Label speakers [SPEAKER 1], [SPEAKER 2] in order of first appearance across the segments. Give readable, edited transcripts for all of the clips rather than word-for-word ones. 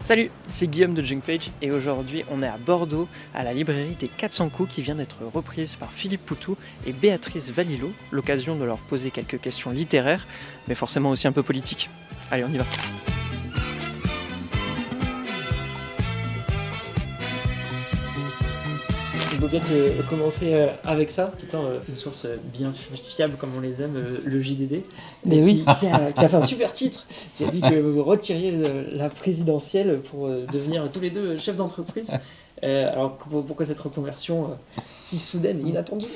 [SPEAKER 1] Salut, c'est Guillaume de Junkpage et aujourd'hui on est à Bordeaux à la librairie des 400 coups qui vient d'être reprise par Philippe Poutou et Béatrice Valilot, l'occasion de leur poser quelques questions littéraires mais forcément aussi un peu politiques. Allez, on y va. Je veux bien commencer avec ça, citant une source bien fiable comme on les aime, le JDD,
[SPEAKER 2] Mais oui.
[SPEAKER 1] qui a fait un super titre, qui a dit que vous retiriez la présidentielle pour devenir tous les deux chefs d'entreprise. Alors pourquoi cette reconversion si soudaine et inattendue?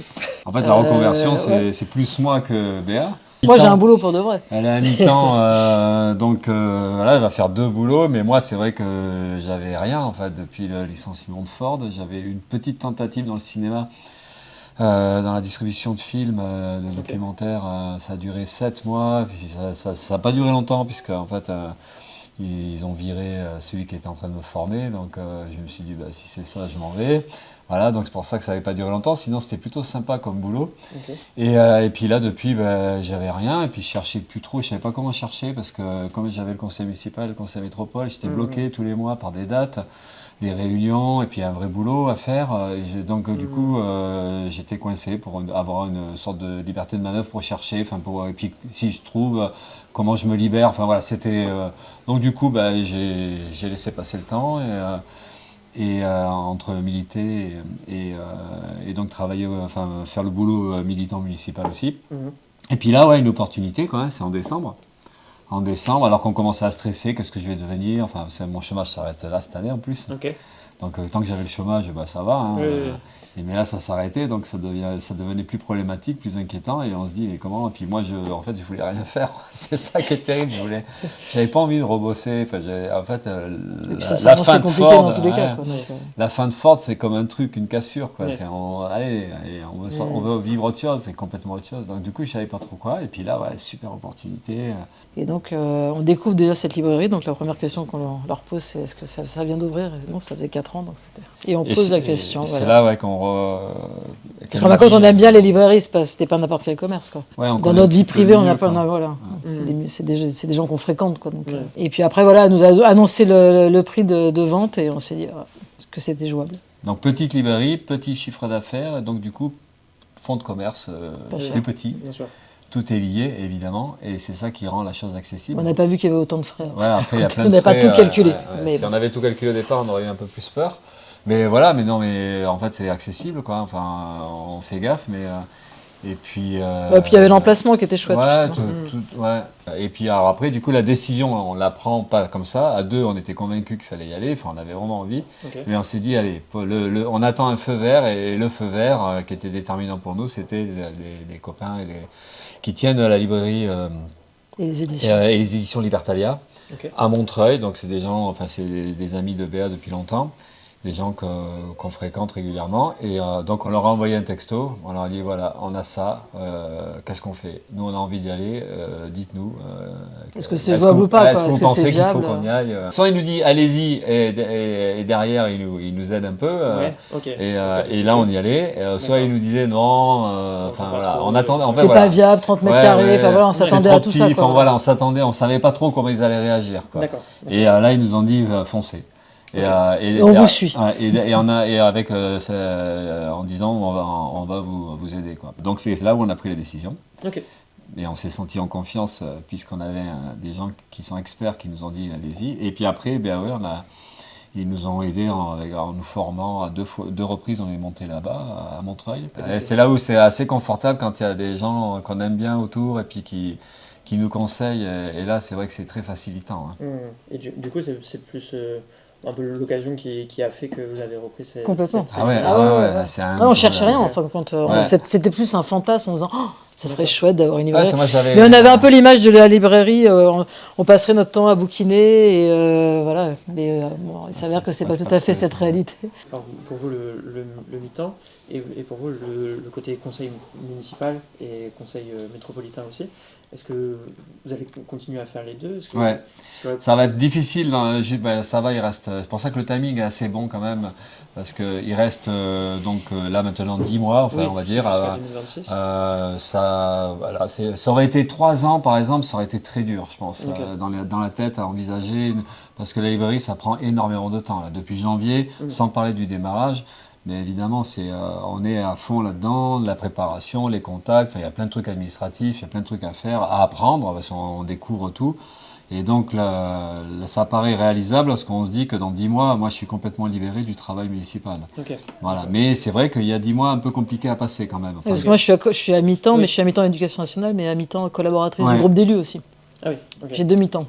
[SPEAKER 3] En fait, la reconversion,
[SPEAKER 1] ouais.
[SPEAKER 3] c'est plus moi que Béa.
[SPEAKER 2] Moi, j'ai un boulot pour de vrai.
[SPEAKER 3] Elle est à mi-temps, donc voilà, elle va faire 2 boulots, mais moi, c'est vrai que j'avais rien, en fait, depuis le licenciement de Ford. J'avais une petite tentative dans le cinéma, dans la distribution de films, de documentaires. Ça a duré 7 mois, puis ça n'a pas duré longtemps, puisque, en fait, ils ont viré celui qui était en train de me former, donc je me suis dit, bah, si c'est ça, je m'en vais. Voilà, donc c'est pour ça que ça n'avait pas duré longtemps, sinon c'était plutôt sympa comme boulot.
[SPEAKER 1] Okay.
[SPEAKER 3] Et puis là, depuis, j'avais rien, et puis je cherchais plus trop, je savais pas comment chercher, parce que comme j'avais le conseil municipal, le conseil métropole, j'étais bloqué tous les mois par des dates, des réunions, et puis un vrai boulot à faire. Donc du coup, j'étais coincé pour avoir une sorte de liberté de manœuvre pour chercher, et puis si je trouve comment je me libère, enfin voilà, c'était... donc du coup, j'ai laissé passer le temps, et entre militer et donc travailler, faire le boulot militant municipal aussi. Et puis là, une opportunité, quoi, c'est en décembre. En décembre, alors qu'on commençait à stresser, qu'est-ce que je vais devenir? Enfin, mon chômage s'arrête là cette année en plus.
[SPEAKER 1] Okay.
[SPEAKER 3] Donc tant que j'avais le chômage, ça va. Hein, mais là, ça s'arrêtait, donc ça devenait plus problématique, plus inquiétant, et on se dit, mais comment? Et puis moi, je voulais rien faire. C'est ça qui est terrible. J'avais pas envie de rebosser. En fait,
[SPEAKER 2] la fin de compliqué Ford, dans tous les cas. Quoi.
[SPEAKER 3] La fin de Ford, c'est comme un truc, une cassure. Quoi. On veut vivre autre chose, c'est complètement autre chose. Donc du coup, je savais pas trop quoi. Et puis là, super opportunité.
[SPEAKER 2] Et donc, on découvre déjà cette librairie. Donc la première question qu'on leur pose, c'est est-ce que ça vient d'ouvrir? Non, ça faisait 4 ans, donc c'était. Et on pose la question.
[SPEAKER 3] C'est là qu'on
[SPEAKER 2] Parce qu'en vacances, on aime bien les librairies, c'était pas n'importe quel commerce. Quoi. Dans notre vie privée, on n'a pas. Voilà. C'est des gens qu'on fréquente. Quoi, donc, Et puis après, voilà, elle nous a annoncé le prix de vente et on s'est dit que c'était jouable.
[SPEAKER 3] Donc, petite librairie, petit chiffre d'affaires, donc du coup, fonds de commerce plus petit.
[SPEAKER 1] Bien sûr.
[SPEAKER 3] Tout est lié, évidemment, et c'est ça qui rend la chose accessible.
[SPEAKER 2] On n'a pas vu qu'il y avait autant de frais.
[SPEAKER 3] Ouais, après, il y a plein de
[SPEAKER 2] on n'a pas tout calculé.
[SPEAKER 3] Mais si on avait tout calculé au départ, on aurait eu un peu plus peur. Mais voilà, mais en fait, c'est accessible, quoi. Enfin, on fait gaffe, mais... et puis...
[SPEAKER 2] puis il y avait l'emplacement qui était chouette.
[SPEAKER 3] Et puis alors, après, du coup, la décision, on la prend pas comme ça. À 2, on était convaincus qu'il fallait y aller. Enfin, on avait vraiment envie. Mais on s'est dit, allez, on attend un feu vert. Et le feu vert, qui était déterminant pour nous, c'était les copains qui tiennent la librairie
[SPEAKER 2] et les
[SPEAKER 3] éditions Libertalia à Montreuil. Donc, c'est des gens, c'est des amis de Béa depuis longtemps. Des gens qu'on fréquente régulièrement. Et donc, on leur a envoyé un texto. On leur a dit, voilà, on a ça. Qu'est-ce qu'on fait? Nous, on a envie d'y aller. Dites-nous.
[SPEAKER 2] Est-ce que c'est jouable ou pas?
[SPEAKER 3] Est-ce que vous pensez qu'il faut qu'on y aille? Soit il nous dit, allez-y, et derrière, il nous aide un peu. Et là, on y allait. Soit il nous disait, non, voilà, on attendait. En fait,
[SPEAKER 2] c'est pas viable, 30 mètres carrés. Voilà, on s'attendait à tout ça.
[SPEAKER 3] Voilà, on savait pas trop comment ils allaient réagir. Quoi. Et là, ils nous ont dit, foncez.
[SPEAKER 2] Et on vous suit.
[SPEAKER 3] En disant on va vous aider. Quoi. Donc c'est là où on a pris la décision. Et on s'est senti en confiance puisqu'on avait des gens qui sont experts qui nous ont dit allez-y. Et puis après, ils nous ont aidés en nous formant à 2 reprises. On est monté là-bas, à Montreuil. Et c'est là où c'est assez confortable quand il y a des gens qu'on aime bien autour et puis qui nous conseillent. Et là, c'est vrai que c'est très facilitant. Hein.
[SPEAKER 1] Et du coup, c'est plus... un peu l'occasion qui a fait que vous avez repris cette...
[SPEAKER 2] Complètement.
[SPEAKER 1] On
[SPEAKER 2] cherchait rien, en fin de compte. C'était plus un fantasme en disant ça serait chouette d'avoir une librairie. Mais on avait un peu l'image de la librairie, on passerait notre temps à bouquiner, et voilà. Mais il s'avère que c'est pas tout à fait cette réalité.
[SPEAKER 1] Alors, pour vous, le mi-temps, et pour vous, le côté conseil municipal et conseil métropolitain aussi, Est-ce que vous allez continuer à faire les deux?
[SPEAKER 3] Ça va être difficile. Ça va, il reste. C'est pour ça que le timing est assez bon quand même, parce qu'il reste là maintenant 10 mois, on va dire. Ça aurait été 3 ans par exemple, ça aurait été très dur, je pense, dans la tête à envisager, parce que la librairie ça prend énormément de temps. Là, depuis janvier, sans parler du démarrage. Mais évidemment, on est à fond là-dedans, la préparation, les contacts, il y a plein de trucs administratifs, il y a plein de trucs à faire, à apprendre, parce qu'on découvre tout. Et donc là, ça paraît réalisable parce qu'on se dit que dans 10 mois, moi je suis complètement libéré du travail municipal. Voilà. Mais c'est vrai qu'il y a 10 mois un peu compliqués à passer quand même.
[SPEAKER 2] Parce que moi je suis à mi-temps, mais je suis à mi-temps éducation nationale, mais à mi-temps collaboratrice du groupe d'élus aussi.
[SPEAKER 1] Ah oui,
[SPEAKER 2] J'ai 2 mi-temps.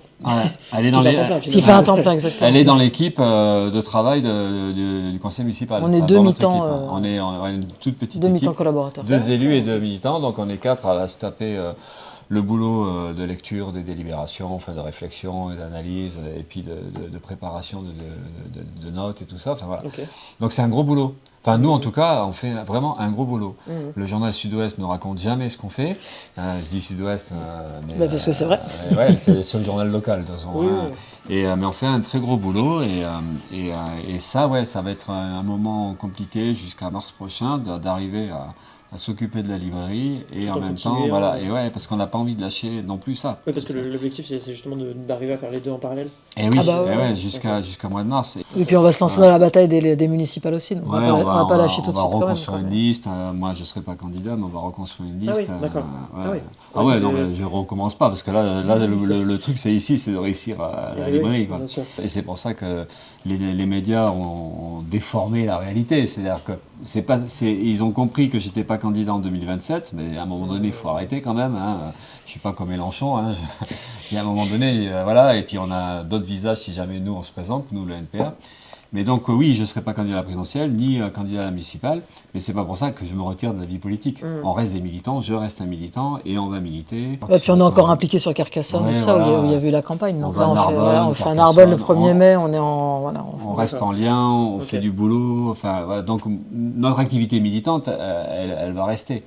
[SPEAKER 3] Elle est dans
[SPEAKER 2] S'il fait un temps plein, exactement.
[SPEAKER 3] Elle est dans l'équipe de travail du conseil municipal.
[SPEAKER 2] On est 2 mi-temps.
[SPEAKER 3] On est une toute petite
[SPEAKER 2] 2
[SPEAKER 3] équipe.
[SPEAKER 2] 2 mi-temps collaborateurs.
[SPEAKER 3] 2 élus et 2 militants, donc on est 4 à se taper le boulot de lecture, des délibérations, de réflexion et d'analyse, et puis de préparation de notes et tout ça. Voilà. Donc c'est un gros boulot. Enfin, nous, en tout cas, on fait vraiment un gros boulot. Le journal Sud-Ouest ne raconte jamais ce qu'on fait. Je dis Sud-Ouest, mais...
[SPEAKER 2] parce que c'est vrai.
[SPEAKER 3] C'est le journal local, de toute façon. Mais on fait un très gros boulot. Et ça, ça va être un moment compliqué jusqu'à mars prochain, d'arriver à s'occuper de la librairie et en même temps, parce qu'on n'a pas envie de lâcher non plus ça.
[SPEAKER 1] Oui, parce que l'objectif, c'est justement d'arriver à faire les deux en parallèle.
[SPEAKER 3] Et oui, jusqu'à mois de mars.
[SPEAKER 2] Et puis on va se lancer dans la bataille des municipales aussi. Donc on va pas lâcher tout de suite.
[SPEAKER 3] On va reconstruire une liste. Moi, je ne serai pas candidat, mais on va reconstruire une liste.
[SPEAKER 2] Ah
[SPEAKER 1] oui, d'accord.
[SPEAKER 3] Mais je ne recommence pas, parce que là le truc, c'est de réussir à la librairie. Quoi. Et c'est pour ça que les médias ont déformé la réalité. C'est-à-dire que ils ont compris que j'étais pas candidat en 2027, mais à un moment donné, il faut arrêter quand même. Je suis pas comme Mélenchon. Et à un moment donné, et puis on a d'autres visages si jamais nous on se présente, nous le NPA. Mais donc oui, je ne serai pas candidat à la présidentielle, ni candidat à la municipale, mais c'est pas pour ça que je me retire de la vie politique. On reste des militants, je reste un militant, et on va militer.
[SPEAKER 2] Et puis on est encore impliqué sur Carcassonne, où il y a eu la campagne. Donc là, on fait un Narbonne le 1er mai, on est
[SPEAKER 3] on reste en lien, on fait du boulot. Donc notre activité militante, elle va rester.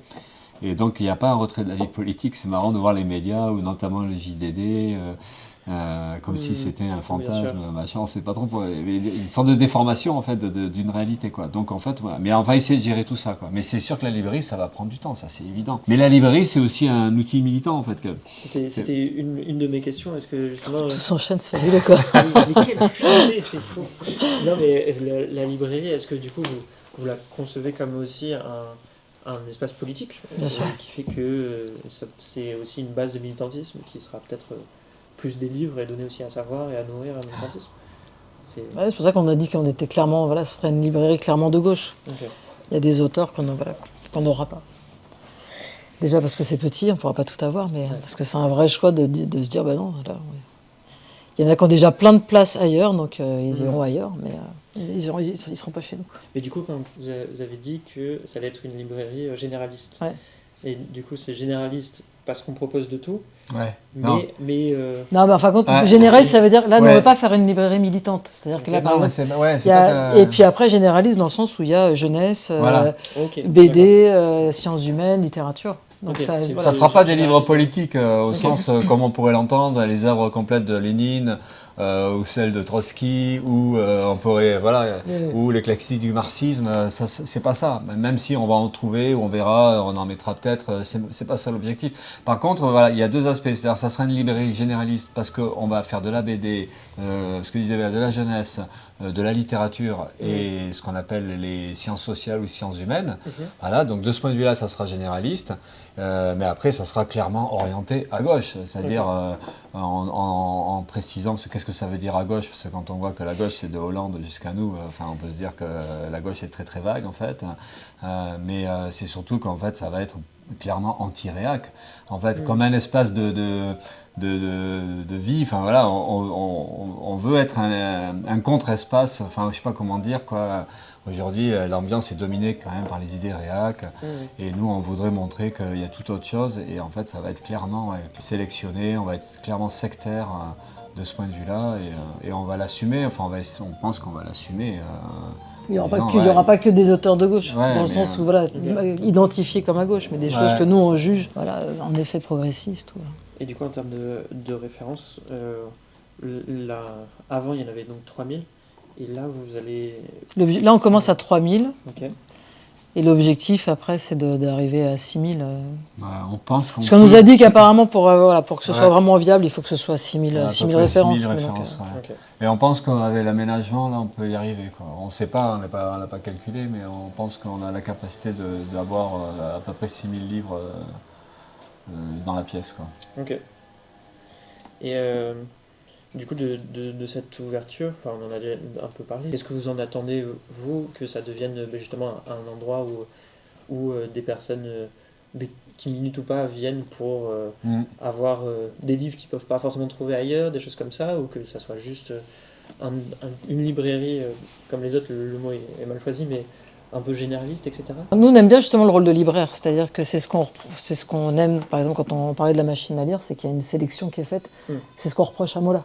[SPEAKER 3] Et donc il n'y a pas un retrait de la vie politique. C'est marrant de voir les médias, ou notamment le JDD, comme si c'était un fantasme, machin, on sait pas trop, une sorte de déformation en fait d'une réalité, quoi. Donc en fait, voilà. Mais on va essayer de gérer tout ça, quoi. Mais c'est sûr que la librairie, ça va prendre du temps, ça c'est évident. Mais la librairie, c'est aussi un outil militant en fait.
[SPEAKER 1] C'était une de mes questions. Est-ce que justement
[SPEAKER 2] tout s'enchaîne, c'est fabuleux, quoi.
[SPEAKER 1] Mais quelle pureté, c'est fou. Non mais la librairie, est-ce que du coup vous la concevez comme aussi un espace politique, qui fait que c'est aussi une base de militantisme qui sera peut-être plus des livres et donner aussi à savoir et à nourrir un militantisme.
[SPEAKER 2] C'est pour ça qu'on a dit qu'on était clairement, ce serait une librairie clairement de gauche. Il y a des auteurs qu'on n'aura pas. Déjà parce que c'est petit, on ne pourra pas tout avoir, mais parce que c'est un vrai choix de se dire, non, là, il y en a qui ont déjà plein de places ailleurs, donc ils iront ailleurs, mais ils ne seront pas chez nous.
[SPEAKER 1] Et du coup, quand vous avez dit que ça allait être une librairie généraliste, et du coup c'est généraliste parce qu'on propose de tout. Non, mais
[SPEAKER 2] enfin, généraliste, ça veut dire là, on ne veut pas faire une librairie militante. C'est-à-dire que là, par exemple, et puis après généraliste dans le sens où il y a jeunesse, BD, sciences humaines, littérature. Donc ça ne
[SPEAKER 3] sera pas des livres politiques au sens comme on pourrait l'entendre, les œuvres complètes de Lénine. Ou celle de Trotsky, ou on pourrait, ou les classiques du marxisme, c'est pas ça. Même si on va en trouver, ou on verra, on en mettra peut-être, c'est pas ça l'objectif. Par contre, il y a deux aspects. C'est-à-dire, ça sera une librairie généraliste parce qu'on va faire de la BD, ce que disait, de la jeunesse, de la littérature et ce qu'on appelle les sciences sociales ou sciences humaines. Voilà, donc de ce point de vue-là, ça sera généraliste. Mais après, ça sera clairement orienté à gauche, c'est-à-dire en précisant qu'est-ce que ça veut dire à gauche, parce que quand on voit que la gauche c'est de Hollande jusqu'à nous, on peut se dire que la gauche est très très vague en fait, mais c'est surtout qu'en fait ça va être clairement anti-réac, en fait, comme un espace de vie, on veut être un contre-espace, je sais pas comment dire, quoi. Aujourd'hui, l'ambiance est dominée quand même par les idées réac, et nous, on voudrait montrer qu'il y a toute autre chose, et en fait, ça va être clairement sélectionné, on va être clairement sectaire de ce point de vue-là, et on va l'assumer, on pense qu'on va l'assumer.
[SPEAKER 2] Il n'y aura pas que des auteurs de gauche, dans le sens où, identifiés comme à gauche, mais des choses que nous, on juge, en effet progressistes.
[SPEAKER 1] Et du coup, en termes de référence, avant, il y en avait donc 3000. Et là, vous allez...
[SPEAKER 2] Là, on commence à 3000.
[SPEAKER 1] Ok.
[SPEAKER 2] Et l'objectif, après, c'est d'arriver à 6000.
[SPEAKER 3] On pense qu'on
[SPEAKER 2] Parce qu'on nous a dit qu'apparemment, pour que ce soit vraiment viable, il faut que ce soit 6000 références.
[SPEAKER 3] 6000 références, okay. Et on pense qu'avec l'aménagement, là, on peut y arriver, quoi. On ne sait pas, on n'a pas calculé, mais on pense qu'on a la capacité d'avoir à peu près 6000 livres dans la pièce, quoi.
[SPEAKER 1] Ok. Et du coup, de cette ouverture, on en a déjà un peu parlé, est-ce que vous en attendez, vous, que ça devienne justement un endroit où des personnes qui militent ou pas viennent pour avoir des livres qu'ils ne peuvent pas forcément trouver ailleurs, des choses comme ça, ou que ça soit juste une librairie comme les autres, le mot est mal choisi, mais un peu généraliste, etc.
[SPEAKER 2] Nous, on aime bien justement le rôle de libraire, c'est-à-dire que c'est ce qu'on aime, par exemple, quand on parlait de la machine à lire, c'est qu'il y a une sélection qui est faite, c'est ce qu'on reproche à Mola.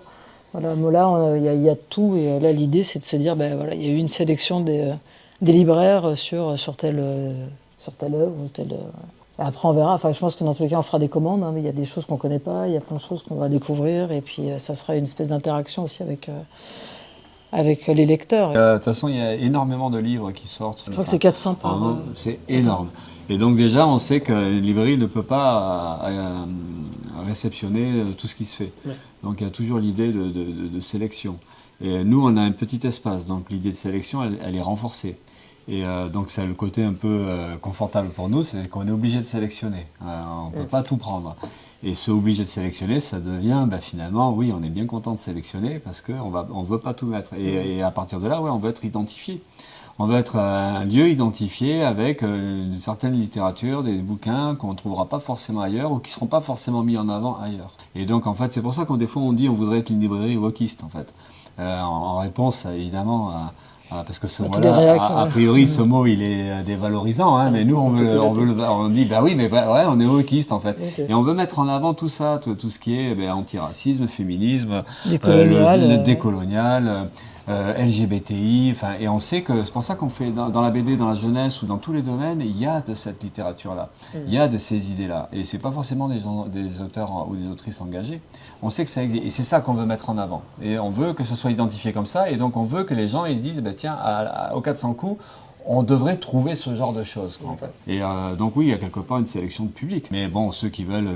[SPEAKER 2] Voilà, Mola, il y a tout, et là, l'idée, c'est de se dire, voilà, il y a eu une sélection des libraires sur telle œuvre, ou telle... Après, on verra. Je pense que dans tous les cas, on fera des commandes. Il y a des choses qu'on ne connaît pas, il y a plein de choses qu'on va découvrir. Et puis, ça sera une espèce d'interaction aussi avec les lecteurs.
[SPEAKER 3] De toute façon, il y a énormément de livres qui sortent.
[SPEAKER 2] Je crois que c'est 400 par an.
[SPEAKER 3] C'est énorme. Et donc déjà, on sait qu'une librairie ne peut pas réceptionner tout ce qui se fait. Ouais. Donc il y a toujours l'idée de sélection. Et nous, on a un petit espace. Donc l'idée de sélection, elle est renforcée. Et donc c'est le côté un peu confortable pour nous, c'est qu'on est obligé de sélectionner. On ne peut pas tout prendre. Et ce obligé de sélectionner, ça devient finalement, oui, on est bien content de sélectionner parce qu'on ne veut pas tout mettre. Et à partir de là, ouais, on veut être identifié. On veut être un lieu identifié avec une certaine littérature, des bouquins qu'on ne trouvera pas forcément ailleurs ou qui ne seront pas forcément mis en avant ailleurs. Et donc en fait, c'est pour ça qu'on des fois on dit on voudrait être une librairie wokiste en fait. En réponse évidemment à... Parce que ce mot-là, a priori, ce mot, il est dévalorisant, hein, mais nous, on dit, oui, mais ouais, on est wokiste, en fait. Okay. Et on veut mettre en avant tout ça, tout ce qui est antiracisme, féminisme, le décolonial, LGBTI, et on sait que c'est pour ça qu'on fait, dans la BD, dans la jeunesse ou dans tous les domaines, il y a de cette littérature-là, il y a de ces idées-là. Et c'est pas forcément des auteurs ou des autrices engagés. On sait que ça existe, et c'est ça qu'on veut mettre en avant. Et on veut que ce soit identifié comme ça, et donc on veut que les gens ils disent, tiens, au 400 coups, on devrait trouver ce genre de choses, quoi, en fait. Et donc oui, il y a quelque part une sélection de public. Mais bon, ceux qui veulent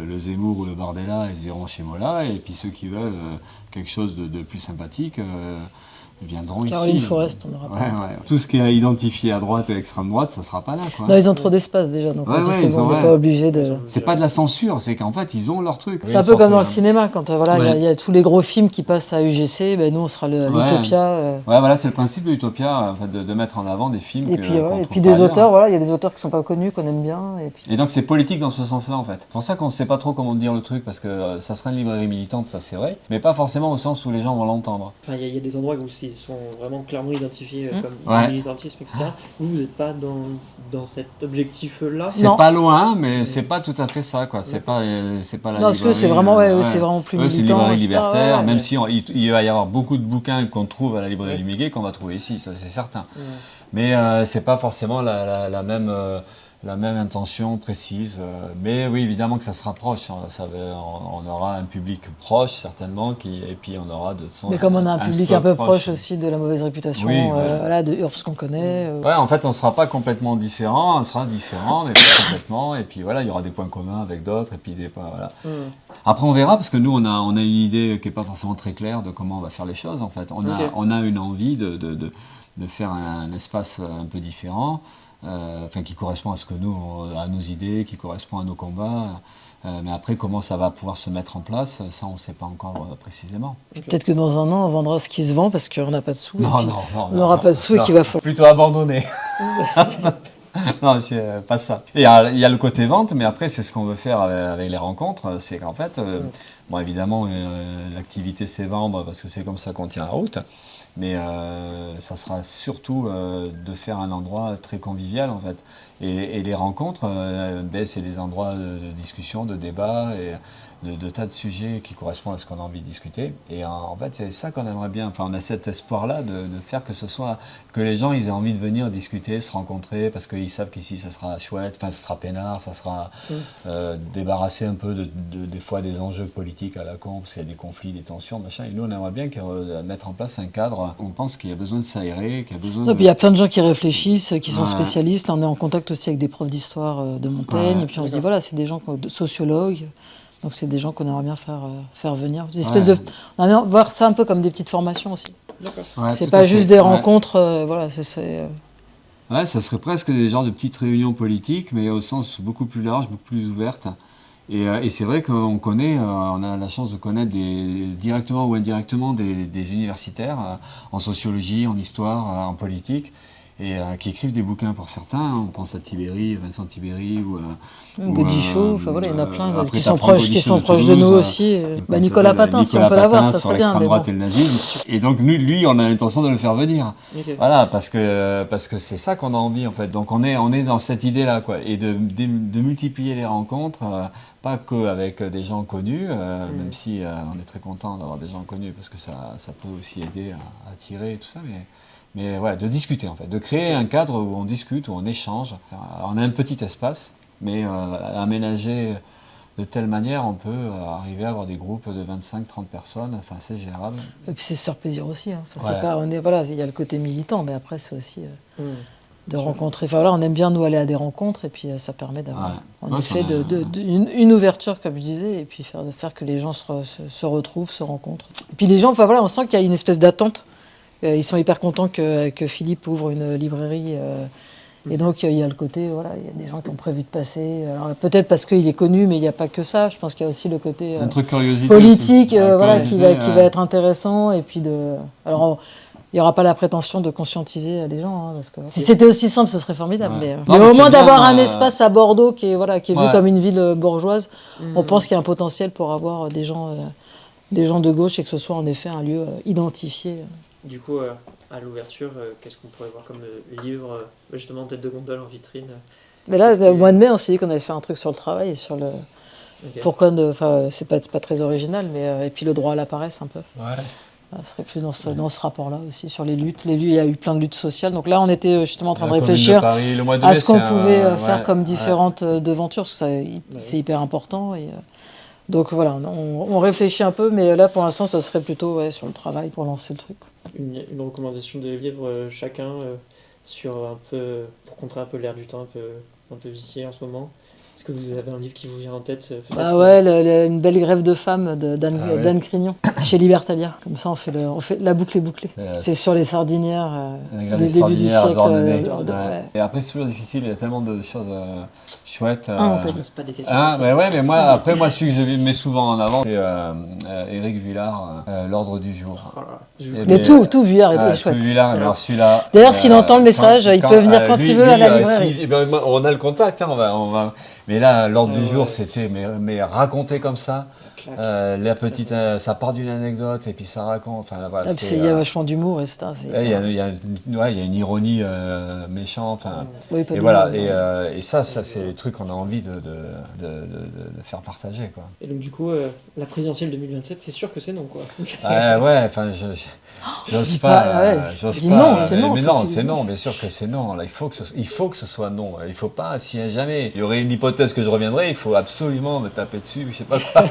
[SPEAKER 3] le Zemmour ou le Bardella, ils iront chez Mola, et puis ceux qui veulent quelque chose de plus sympathique... viendront
[SPEAKER 2] Caroline
[SPEAKER 3] ici.
[SPEAKER 2] Forest, on n'aura pas.
[SPEAKER 3] Ouais. Tout ce qui est identifié à droite et extrême droite, ça ne sera pas là, quoi.
[SPEAKER 2] Non, ils ont trop d'espace déjà, donc on n'est pas obligé de...
[SPEAKER 3] C'est pas de la censure, c'est qu'en fait, ils ont leur truc.
[SPEAKER 2] C'est un peu comme dans le cinéma, quand il y a tous les gros films qui passent à UGC, nous on sera l'Utopia.
[SPEAKER 3] Ouais, voilà, c'est le principe de l'Utopia, de mettre en avant des films
[SPEAKER 2] et puis des auteurs, il y a des auteurs qui ne sont pas connus, qu'on aime bien.
[SPEAKER 3] Et donc c'est politique dans ce sens-là, en fait. C'est pour ça qu'on ne sait pas trop comment dire le truc, parce que ça serait une librairie militante, ça c'est vrai, mais pas forcément au sens où les gens vont l'entendre.
[SPEAKER 1] Enfin, il y a des endroits où ils sont vraiment clairement identifiés comme du militantisme, etc. Vous n'êtes pas dans cet objectif-là?
[SPEAKER 3] C'est pas loin, mais c'est pas tout à fait ça, quoi. C'est pas la librairie.
[SPEAKER 2] Non, parce que c'est vraiment, c'est vraiment plus militant.
[SPEAKER 3] C'est une librairie libertaire, même si il va y avoir beaucoup de bouquins qu'on trouve à la librairie du Miguet qu'on va trouver ici, ça c'est certain. Mais c'est pas forcément la même intention précise. Mais oui, évidemment que ça se rapproche. On aura un public proche, certainement, et puis on aura
[SPEAKER 2] Mais comme on a un public un peu proche aussi de la mauvaise réputation, de Urbs qu'on connaît.
[SPEAKER 3] Ouais, en fait, on ne sera pas complètement différent, on sera différent, mais pas complètement. Et puis voilà, il y aura des points communs avec d'autres, et puis des points, voilà. Après, on verra, parce que nous, on a une idée qui n'est pas forcément très claire de comment on va faire les choses, en fait. On a une envie de faire un espace un peu différent. Qui correspond à à nos idées, qui correspond à nos combats. Mais après, comment ça va pouvoir se mettre en place, ça, on ne sait pas encore précisément.
[SPEAKER 2] Peut-être que dans un an, on vendra ce qui se vend parce qu'on n'a pas de sous.
[SPEAKER 3] On
[SPEAKER 2] n'aura pas de sous et qu'il va falloir...
[SPEAKER 3] Plutôt abandonner. Non, c'est pas ça. Il y a le côté vente, mais après, c'est ce qu'on veut faire avec les rencontres. C'est qu'en fait, évidemment, l'activité, c'est vendre parce que c'est comme ça qu'on tient la route. Mais ça sera surtout de faire un endroit très convivial, en fait. Et les rencontres, c'est des endroits de discussion, de débat. de tas de sujets qui correspondent à ce qu'on a envie de discuter. Et en fait, c'est ça qu'on aimerait bien. Enfin, on a cet espoir-là de faire que les gens ils aient envie de venir discuter, se rencontrer, parce qu'ils savent qu'ici, ça sera chouette, enfin, ça sera peinard, ça sera débarrasser un peu des fois des enjeux politiques à la con, parce qu'il y a des conflits, des tensions, machin. Et nous, on aimerait bien mettre en place un cadre. On pense qu'il y a besoin de s'aérer, qu'il y a besoin
[SPEAKER 2] puis il y a plein de gens qui réfléchissent, qui sont spécialistes. Là, on est en contact aussi avec des profs d'histoire de Montaigne. Et puis on se dit, voilà, c'est des gens sociologues. Donc c'est des gens qu'on aimerait bien faire venir. Des espèces de, on aimerait bien voir ça un peu comme des petites formations aussi.
[SPEAKER 3] Ouais,
[SPEAKER 2] c'est pas juste des rencontres, voilà.
[SPEAKER 3] Ouais, ça serait presque des genres de petites réunions politiques, mais au sens beaucoup plus large, beaucoup plus ouverte. Et c'est vrai qu'on on a la chance de connaître directement ou indirectement des universitaires en sociologie, en histoire, en politique, et qui écrivent des bouquins pour certains. On pense à Vincent Tibéri ou
[SPEAKER 2] Godichaud, enfin voilà, il y en a plein qui sont proches de nous aussi. Nicolas Patin, si on peut l'avoir, ça serait bien.
[SPEAKER 3] L'extrême droite et le nazisme. Et donc lui, on a l'intention de le faire venir. Okay. Voilà, parce que c'est ça qu'on a envie en fait. Donc on est dans cette idée-là, quoi, et de multiplier les rencontres, pas qu'avec des gens connus, même si on est très content d'avoir des gens connus parce que ça peut aussi aider à attirer et tout ça, mais ouais, de discuter en fait, de créer un cadre où on discute, où on échange. On a un petit espace, mais aménagé de telle manière, on peut arriver à avoir des groupes de 25-30 personnes, enfin c'est gérable.
[SPEAKER 2] Et puis c'est se faire plaisir aussi. Hein. Enfin, c'est pas, voilà, il y a le côté militant, mais après c'est aussi de rencontrer. Enfin voilà, on aime bien nous aller à des rencontres, et puis ça permet d'avoir en effet une ouverture, comme je disais, et puis faire que les gens se retrouvent, se rencontrent. Et puis les gens, enfin voilà, on sent qu'il y a une espèce d'attente. Ils sont hyper contents que Philippe ouvre une librairie. Et donc, il y a le côté, voilà, il y a des gens qui ont prévu de passer. Alors, peut-être parce qu'il est connu, mais il n'y a pas que ça. Je pense qu'il y a aussi le côté
[SPEAKER 3] un truc curiosité
[SPEAKER 2] politique voilà, qui va être intéressant. Et puis alors, il n'y aura pas la prétention de conscientiser les gens. Hein, parce que si c'était aussi simple, ce serait formidable. Mais au moins d'avoir un espace à Bordeaux qui est vu comme une ville bourgeoise, on pense qu'il y a un potentiel pour avoir des gens de gauche et que ce soit en effet un lieu identifié.
[SPEAKER 1] Du coup, à l'ouverture, qu'est-ce qu'on pourrait voir comme livre, justement, tête de gondole en vitrine?
[SPEAKER 2] Mais là, au mois de mai, on s'est dit qu'on allait faire un truc sur le travail et sur le... Okay. Pourquoi c'est pas très original, mais et puis le droit à la paresse un peu.
[SPEAKER 3] Ouais.
[SPEAKER 2] Ça serait plus dans ce rapport-là aussi, sur les luttes. Il y a eu plein de luttes sociales. Donc là, on était justement en train de réfléchir à ce qu'on pouvait faire comme différentes devantures, parce que c'est hyper important. Donc voilà, on réfléchit un peu, mais là, pour l'instant, ça serait plutôt sur le travail pour lancer le truc.
[SPEAKER 1] Une recommandation de livre chacun pour contrer un peu l'air du temps un peu vicié en ce moment. Est-ce que vous avez un livre qui vous vient en tête
[SPEAKER 2] Une belle grève de femmes d'Anne Crignon, chez Libertalia. Comme ça, on fait la boucle est bouclée. C'est sur les sardinières du début du siècle.
[SPEAKER 3] Et après, c'est toujours difficile, il y a tellement de choses chouettes.
[SPEAKER 1] On ne pose pas des questions.
[SPEAKER 3] Mais moi, celui que je mets souvent en avant, c'est Éric Vuillard, L'Ordre du jour.
[SPEAKER 2] Mais tout Vuillard est chouette.
[SPEAKER 3] Tout Vuillard, alors celui-là.
[SPEAKER 2] D'ailleurs, s'il entend le message, il peut venir quand il veut à la librairie.
[SPEAKER 3] On a le contact, on va. Mais là, l'ordre du jour, c'était mais raconté comme ça. La petite, ça part d'une anecdote et puis ça raconte. Enfin, voilà,
[SPEAKER 2] il y a vachement d'humour, etc.
[SPEAKER 3] Il y a une ironie méchante. Et voilà. Et ça, c'est les trucs qu'on a envie de faire partager, quoi.
[SPEAKER 1] Et donc du coup, la présidentielle 2027, c'est sûr que c'est non, quoi.
[SPEAKER 3] Enfin, j'ose pas.
[SPEAKER 2] C'est non, c'est non.
[SPEAKER 3] Mais non, c'est non. Bien sûr que c'est non. Là, il faut que ce soit non. Il faut pas. Si jamais il y aurait une hypothèse que je reviendrai, il faut absolument me taper dessus. Je sais pas quoi.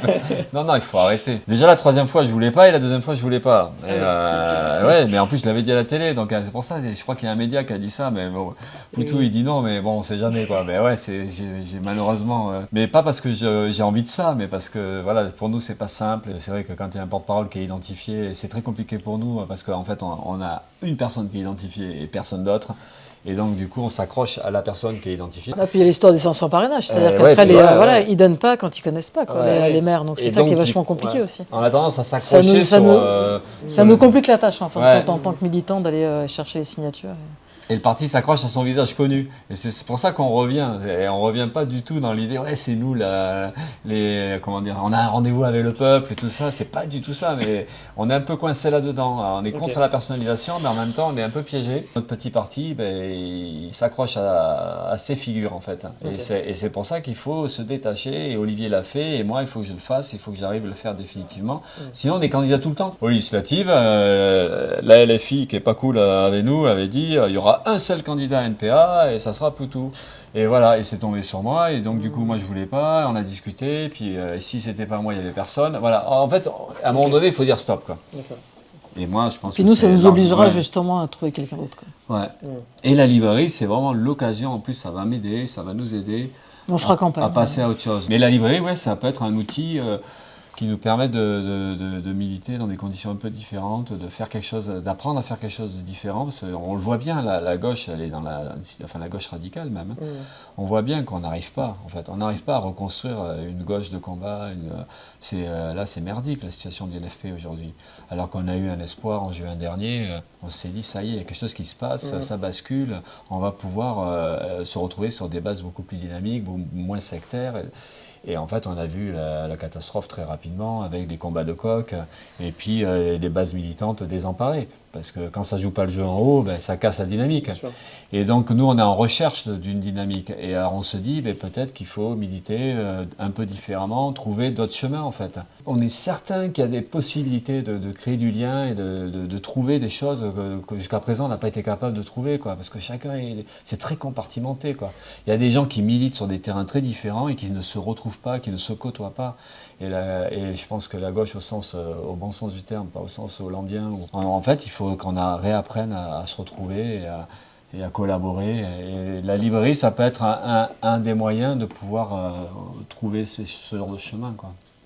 [SPEAKER 3] Non, il faut arrêter. Déjà la troisième fois je voulais pas et la deuxième fois je voulais pas. Mais en plus je l'avais dit à la télé, donc c'est pour ça. Je crois qu'il y a un média qui a dit ça, mais bon, Poutou il dit non, mais bon on sait jamais quoi. Mais ouais, j'ai malheureusement, mais pas parce que j'ai envie de ça, mais parce que voilà, pour nous c'est pas simple. C'est vrai que quand il y a un porte-parole qui est identifié, c'est très compliqué pour nous parce qu'en fait on a une personne qui est identifiée et personne d'autre. Et donc, du coup, on s'accroche à la personne qui est identifiée.
[SPEAKER 2] Et puis, il y a l'histoire des 500 parrainages. C'est-à-dire qu'après, ils ne donnent pas quand ils ne connaissent pas les maires. Donc, c'est ça qui est vachement compliqué aussi.
[SPEAKER 3] On a tendance à s'accrocher
[SPEAKER 2] ça nous complique la tâche, en tant que militant, d'aller chercher les signatures.
[SPEAKER 3] Et le parti s'accroche à son visage connu. Et c'est pour ça qu'on revient. Et on revient pas du tout dans l'idée, ouais, c'est nous, comment dire, on a un rendez-vous avec le peuple et tout ça. C'est pas du tout ça, mais on est un peu coincé là-dedans. On est contre la personnalisation, mais en même temps, on est un peu piégé. Notre petit parti, il s'accroche à ses figures, en fait. Et c'est pour ça qu'il faut se détacher. Et Olivier l'a fait, et moi, il faut que je le fasse. Il faut que j'arrive à le faire définitivement. Sinon, on est candidat tout le temps. Aux législatives, la LFI, qui est pas cool avec nous, avait dit, il y aura un seul candidat à NPA et ça sera Poutou. Et voilà, et c'est tombé sur moi, et donc du coup moi je voulais pas, on a discuté, puis si c'était pas moi il y avait personne. Voilà, en fait à un moment donné il faut dire stop quoi. Et moi je pense
[SPEAKER 2] que nous ça nous obligera justement à trouver quelqu'un d'autre.
[SPEAKER 3] Ouais. Et la librairie c'est vraiment l'occasion, en plus ça va m'aider, ça va nous aider
[SPEAKER 2] on fera campagne,
[SPEAKER 3] à passer à autre chose. Mais la librairie ouais ça peut être un outil qui nous permet de militer dans des conditions un peu différentes, de faire quelque chose, d'apprendre à faire quelque chose de différent, parce qu'on le voit bien, la gauche, elle est dans la gauche radicale même. On voit bien qu'on n'arrive pas, en fait, on n'arrive pas à reconstruire une gauche de combat. Là, c'est merdique la situation du LFP aujourd'hui. Alors qu'on a eu un espoir en juin dernier, on s'est dit ça y est, il y a quelque chose qui se passe, ça bascule, on va pouvoir se retrouver sur des bases beaucoup plus dynamiques, moins sectaires. Et en fait, on a vu la catastrophe très rapidement avec des combats de coq et puis des bases militantes désemparées. Parce que quand ça ne joue pas le jeu en haut, ça casse la dynamique. Et donc, nous, on est en recherche d'une dynamique. Et alors, on se dit, peut-être qu'il faut militer un peu différemment, trouver d'autres chemins, en fait. On est certain qu'il y a des possibilités de créer du lien et de trouver des choses que jusqu'à présent, on n'a pas été capable de trouver, quoi. Parce que chacun, c'est très compartimenté, quoi. Il y a des gens qui militent sur des terrains très différents et qui ne se retrouvent pas, qui ne se côtoient pas. Et je pense que la gauche, au bon sens du terme, pas au sens hollandien, en fait, il faut qu'on réapprenne à se retrouver et à collaborer. Et la librairie, ça peut être un des moyens de pouvoir trouver ce genre de chemin, quoi.